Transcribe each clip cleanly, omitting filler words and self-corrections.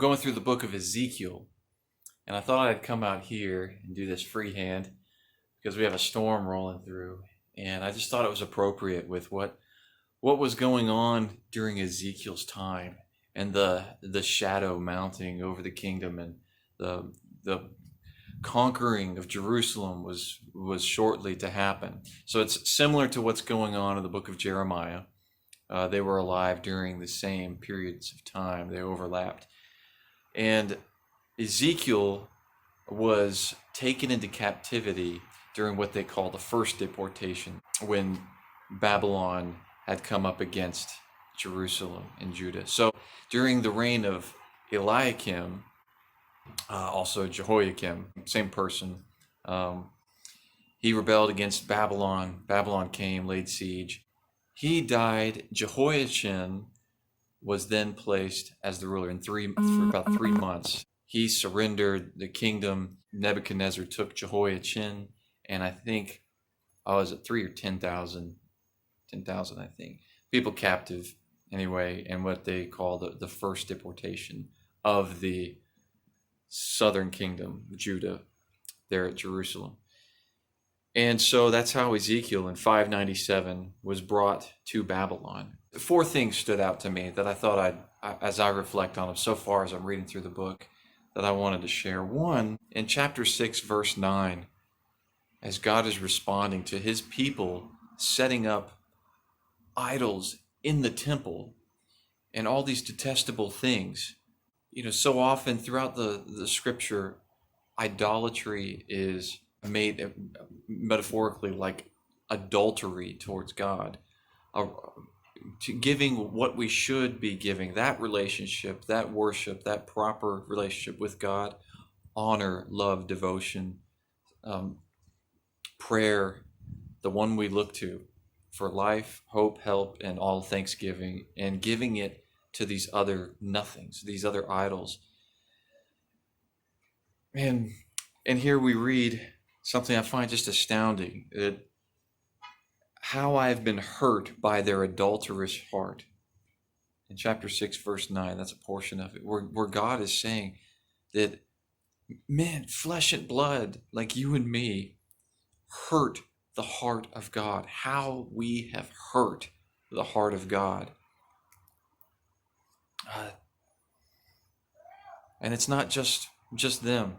going through the book of Ezekiel, and I thought I'd come out here and do this freehand because we have a storm rolling through, and I just thought it was appropriate with what was going on during Ezekiel's time and the shadow mounting over the kingdom, and the conquering of Jerusalem was shortly to happen. So it's similar to what's going on in the book of Jeremiah. They were alive during the same periods of time. They overlapped. And Ezekiel was taken into captivity during what they call the first deportation, when Babylon had come up against Jerusalem and Judah. So during the reign of Eliakim, also Jehoiakim, same person, he rebelled against Babylon. Babylon came, laid siege. He died. Jehoiachin was then placed as the ruler for about 3 months. He surrendered the kingdom. Nebuchadnezzar took Jehoiachin, and I think, was it 3 or 10,000? 10,000, I think. People captive, anyway, and what they call the first deportation of the southern kingdom, Judah, there at Jerusalem. And so that's how Ezekiel in 597 was brought to Babylon. 4 things stood out to me that I thought as I reflect on them so far as I'm reading through the book, that I wanted to share. One, in chapter 6, verse 9, as God is responding to his people setting up idols in the temple and all these detestable things. So often throughout the scripture, idolatry is made metaphorically like adultery towards God, to giving what we should be giving, that relationship, that worship, that proper relationship with God, honor, love, devotion, prayer, the one we look to for life, hope, help, and all thanksgiving, and giving it to these other nothings, these other idols. And here we read something I find just astounding, that how I have been hurt by their adulterous heart. In chapter 6, verse 9, that's a portion of it, where God is saying that, man, flesh and blood, like you and me, hurt the heart of God. How we have hurt the heart of God. And it's not just them.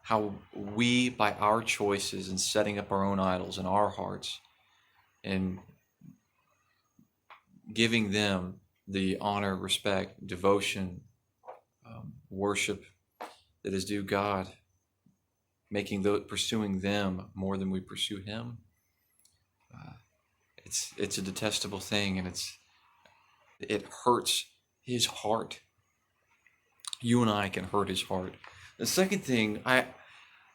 How we, by our choices and setting up our own idols in our hearts and giving them the honor, respect, devotion, worship that is due God, pursuing them more than we pursue him. It's a detestable thing, and it hurts his heart. You and I can hurt his heart. The second thing,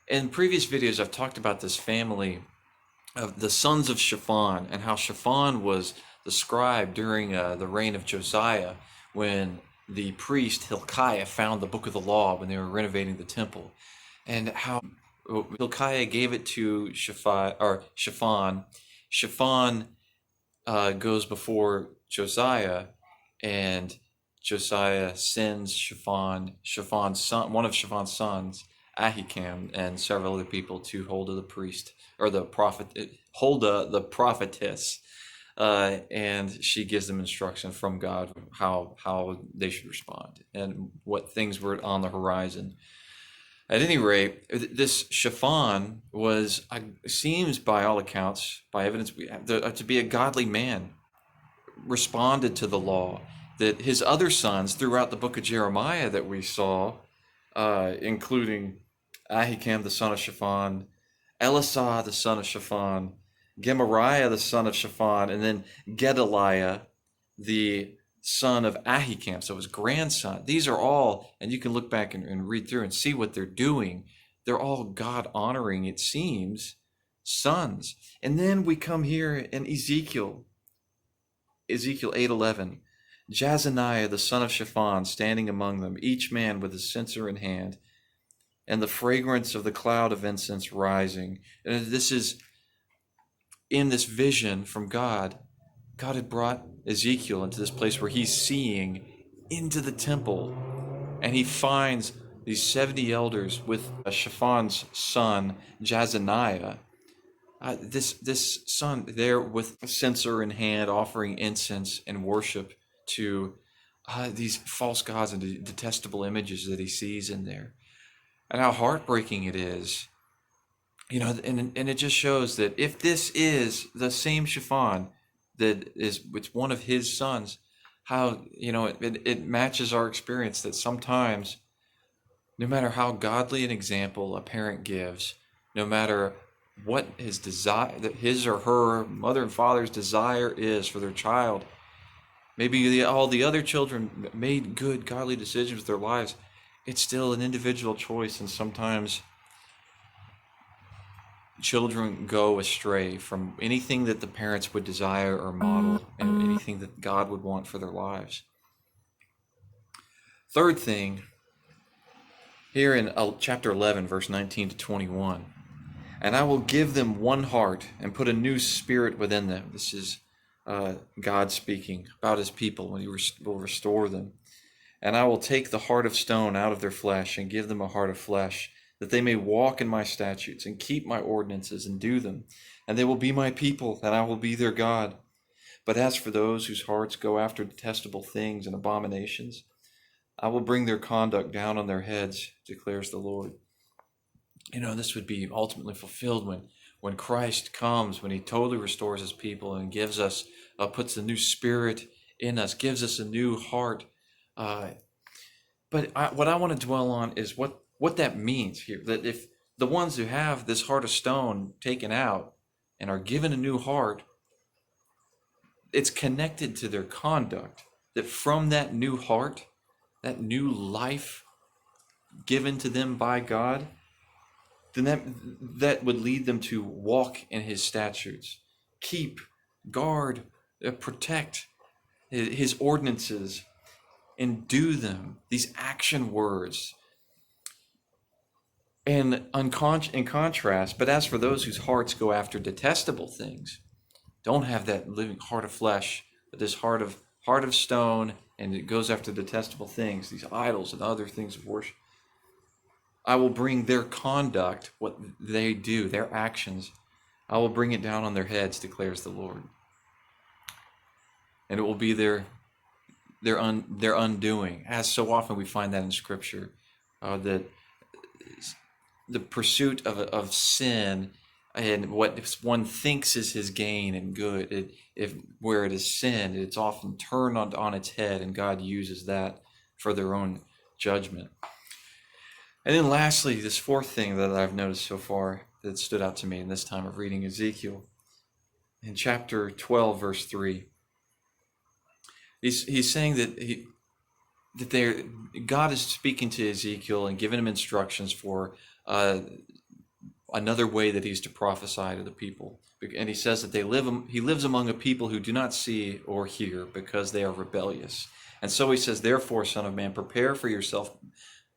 in previous videos, I've talked about this family of the sons of Shaphan, and how Shaphan was the scribe during the reign of Josiah, when the priest Hilkiah found the book of the law when they were renovating the temple, and how Hilkiah gave it to Shaphan. Shaphan goes before Josiah, and Josiah sends Shaphan's son, one of Shaphan's sons, Ahikam, and several other people to Huldah the priest, or the prophet, Huldah the prophetess, and she gives them instruction from God how they should respond and what things were on the horizon. At any rate, this Shaphan seems by all accounts, by evidence we have, to be a godly man, responded to the law. That his other sons throughout the book of Jeremiah that we saw, including Ahikam the son of Shaphan, Elisah the son of Shaphan, Gemariah the son of Shaphan, and then Gedaliah the son of Ahikam, so his grandson. These are all, and you can look back and read through and see what they're doing. They're all God-honoring, it seems, sons. And then we come here in Ezekiel 8:11. Jazaniah the son of Shaphan standing among them, each man with a censer in hand, and the fragrance of the cloud of incense rising. And this is in this vision from God. God had brought Ezekiel into this place where he's seeing into the temple and he finds these 70 elders with Shaphan's son, Jazaniah. This son there with a censer in hand, offering incense and worship to these false gods and detestable images that he sees in there, and how heartbreaking it is. And it just shows that if this is the same Shaphan that is it's one of his sons, how it matches our experience that sometimes, no matter how godly an example a parent gives, no matter what his desire, that his or her mother and father's desire is for their child, maybe all the other children made good godly decisions with their lives, it's still an individual choice, and sometimes children go astray from anything that the parents would desire or model, and anything that God would want for their lives. Third thing, here in chapter 11, verse 19 to 21, and I will give them one heart and put a new spirit within them. This is God speaking about his people when he will restore them. And I will take the heart of stone out of their flesh and give them a heart of flesh, that they may walk in my statutes and keep my ordinances and do them. And they will be my people, and I will be their God. But as for those whose hearts go after detestable things and abominations, I will bring their conduct down on their heads, declares the Lord. This would be ultimately fulfilled when Christ comes, when he totally restores his people and gives us, puts a new spirit in us, gives us a new heart. But what I want to dwell on is what that means here. That if the ones who have this heart of stone taken out and are given a new heart, it's connected to their conduct. That from that new heart, that new life given to them by God, then that would lead them to walk in his statutes, keep, guard, protect his ordinances, and do them, these action words. And in contrast, but as for those whose hearts go after detestable things, don't have that living heart of flesh, but this heart of stone, and it goes after detestable things, these idols and other things of worship, I will bring their conduct, what they do, their actions, I will bring it down on their heads, declares the Lord. And it will be their undoing, as so often we find that in Scripture, that the pursuit of sin and what one thinks is his gain and good, where it is sin, it's often turned on its head, and God uses that for their own judgment. And then lastly, this fourth thing that I've noticed so far that stood out to me in this time of reading Ezekiel, in chapter 12, verse 3, he's saying that God is speaking to Ezekiel and giving him instructions for another way that he's to prophesy to the people. And he says that he lives among a people who do not see or hear because they are rebellious. And so he says, therefore, son of man, prepare for yourself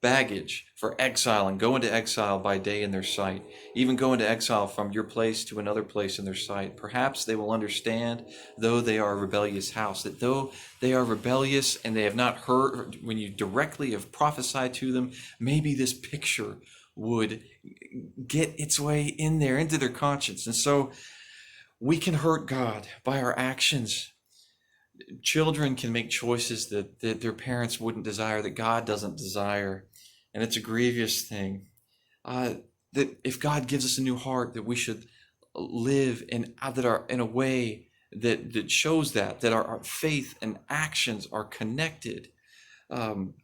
baggage for exile, and go into exile by day in their sight. Even go into exile from your place to another place in their sight. Perhaps they will understand, though they are a rebellious house, that though they are rebellious and they have not heard, when you directly have prophesied to them, maybe this picture would get its way in there, into their conscience. And so we can hurt God by our actions. Children can make choices that their parents wouldn't desire, that God doesn't desire. And it's a grievous thing. That if God gives us a new heart, that we should live in a way that shows that our faith and actions are connected. And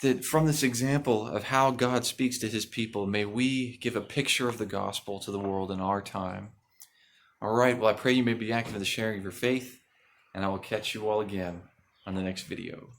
that from this example of how God speaks to his people, may we give a picture of the gospel to the world in our time. All right, well, I pray you may be active in the sharing of your faith, and I will catch you all again on the next video.